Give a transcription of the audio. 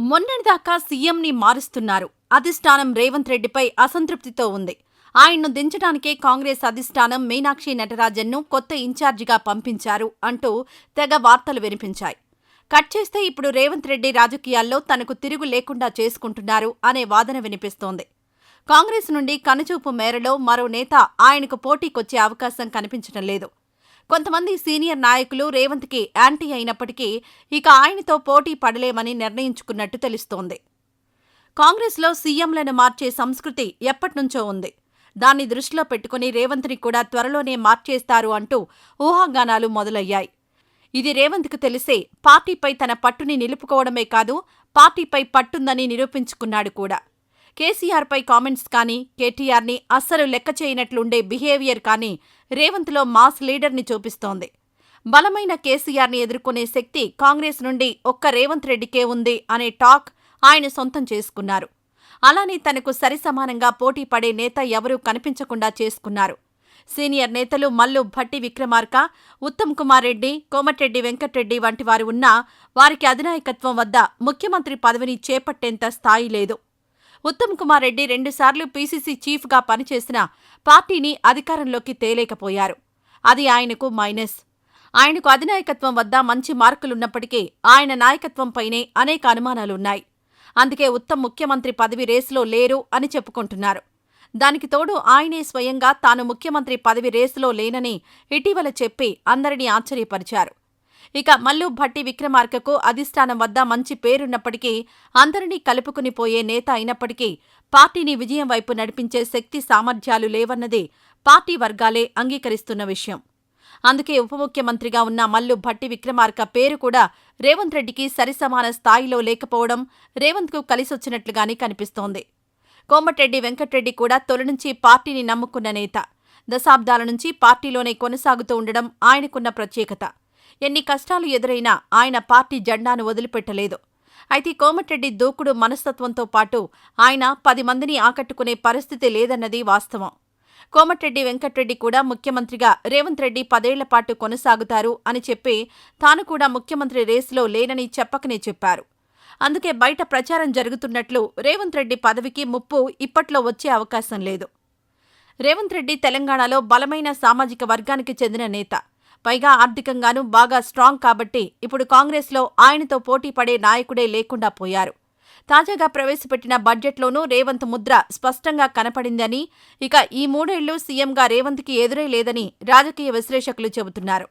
మొన్నటిదాకా సీఎంని మారుస్తున్నారు. అధిష్టానం రేవంత్ రెడ్డిపై అసంతృప్తితో ఉంది. ఆయన్ను దించడానికే కాంగ్రెస్ అధిష్టానం మీనాక్షి నటరాజన్ను కొత్త ఇన్ఛార్జిగా పంపించారు అంటూ తెగ వార్తలు వినిపించాయి. కట్ చేస్తే ఇప్పుడు రేవంత్ రెడ్డి రాజకీయాల్లో తనకు తిరుగు లేకుండా చేసుకుంటున్నారు అనే వాదన వినిపిస్తోంది. కాంగ్రెస్ నుండి కనుచూపు మేరలో మరో నేత ఆయనకు పోటీకొచ్చే అవకాశం కనిపించడం లేదు. కొంతమంది సీనియర్ నాయకులు రేవంత్కి యాంటీ అయినప్పటికీ ఇక ఆయనతో పోటీ పడలేమని నిర్ణయించుకున్నట్టు తెలుస్తోంది. కాంగ్రెస్లో సీఎంలను మార్చే సంస్కృతి ఎప్పట్నుంచో ఉంది. దాన్ని దృష్టిలో పెట్టుకుని రేవంత్ని కూడా త్వరలోనే మార్చేస్తారు అంటూ ఊహాగానాలు మొదలయ్యాయి. ఇది రేవంత్కు తెలిసే పార్టీపై తన పట్టుని నిలుపుకోవడమే కాదు, పార్టీపై పట్టుందని నిరూపించుకున్నాడు కూడా. కేసీఆర్పై కామెంట్స్ కానీ, కేటీఆర్ని అస్సలు లెక్క చేయనట్లుండే బిహేవియర్ కానీ రేవంత్లో మాస్ లీడర్ని చూపిస్తోంది. బలమైన కేసీఆర్ని ఎదుర్కొనే శక్తి కాంగ్రెస్ నుండి ఒక్క రేవంత్ రెడ్డికే ఉంది అనే టాక్ ఆయన సొంతం చేసుకున్నారు. అలానే తనకు సరిసమానంగా పోటీ పడే నేత ఎవరూ కనిపించకుండా చేసుకున్నారు. సీనియర్ నేతలు మల్లు భట్టి విక్రమార్క, ఉత్తమ్ కుమార్ రెడ్డి, కోమటిరెడ్డి వెంకట్రెడ్డి వంటి వారు ఉన్నా వారికి అధినాయకత్వం వద్ద ముఖ్యమంత్రి పదవిని చేపట్టేంత స్థాయి లేదు. ఉత్తమ్ కుమార్ రెడ్డి 2 సార్లు పీసీసీ చీఫ్గా పనిచేసినా పార్టీని అధికారంలోకి తేలేకపోయారు. అది ఆయనకు మైనస్. ఆయనకు అధినాయకత్వం వద్ద మంచి మార్కులున్నప్పటికీ ఆయన నాయకత్వంపైనే అనేక అనుమానాలున్నాయి. అందుకే ఉత్తమ్ ముఖ్యమంత్రి పదవి రేసులో లేరు అని చెప్పుకుంటున్నారు. దానికి తోడు ఆయనే స్వయంగా తాను ముఖ్యమంత్రి పదవి రేసులో లేనని ఇటీవల చెప్పి అందరినీ ఆశ్చర్యపరిచారు. ఇక మల్లు భట్టి విక్రమార్కకు అధిష్టానం వద్ద మంచి పేరున్నప్పటికీ, అందరినీ కలుపుకుని పోయే నేత అయినప్పటికీ పార్టీని విజయం వైపు నడిపించే శక్తి సామర్థ్యాలు లేవన్నది పార్టీ వర్గాలే అంగీకరిస్తున్న విషయం. అందుకే ఉప ముఖ్యమంత్రిగా ఉన్న మల్లు భట్టి విక్రమార్క పేరు కూడా రేవంత్ రెడ్డికి సరిసమాన స్థాయిలో లేకపోవడం రేవంత్కు కలిసొచ్చినట్లుగానే కనిపిస్తోంది. కోమటిరెడ్డి వెంకట్రెడ్డి కూడా తొలినుంచి పార్టీని నమ్ముకున్న నేత. దశాబ్దాల నుంచి పార్టీలోనే కొనసాగుతూ ఉండడం ఆయనకున్న ప్రత్యేకత. ఎన్ని కష్టాలు ఎదురైనా ఆయన పార్టీ జెండాను వదిలిపెట్టలేదు. అయితే కోమటిరెడ్డి దూకుడు మనస్తత్వంతో పాటు ఆయన 10 మందిని ఆకట్టుకునే పరిస్థితి లేదన్నది వాస్తవం. కోమటిరెడ్డి వెంకట్రెడ్డి కూడా ముఖ్యమంత్రిగా రేవంత్ రెడ్డి 10 ఏళ్ల పాటు కొనసాగుతారు అని చెప్పి తాను కూడా ముఖ్యమంత్రి రేసులో లేనని చెప్పకనే చెప్పారు. అందుకే బయట ప్రచారం జరుగుతున్నట్లు రేవంత్ రెడ్డి పదవికి ముప్పు ఇప్పట్లో వచ్చే అవకాశం లేదు. రేవంత్ రెడ్డి తెలంగాణలో బలమైన సామాజిక వర్గానికి చెందిన నేత. పైగా ఆర్థికంగానూ బాగా స్ట్రాంగ్ కాబట్టి ఇప్పుడు కాంగ్రెస్లో ఆయనతో పోటీ పడే నాయకుడే లేకుండా పోయారు. తాజాగా ప్రవేశపెట్టిన బడ్జెట్లోనూ రేవంత్ ముద్ర స్పష్టంగా కనపడిందని, ఇక ఈ 3 ఏళ్లు సీఎంగా రేవంత్కి ఎదురే లేదని రాజకీయ విశ్లేషకులు చెబుతున్నారు.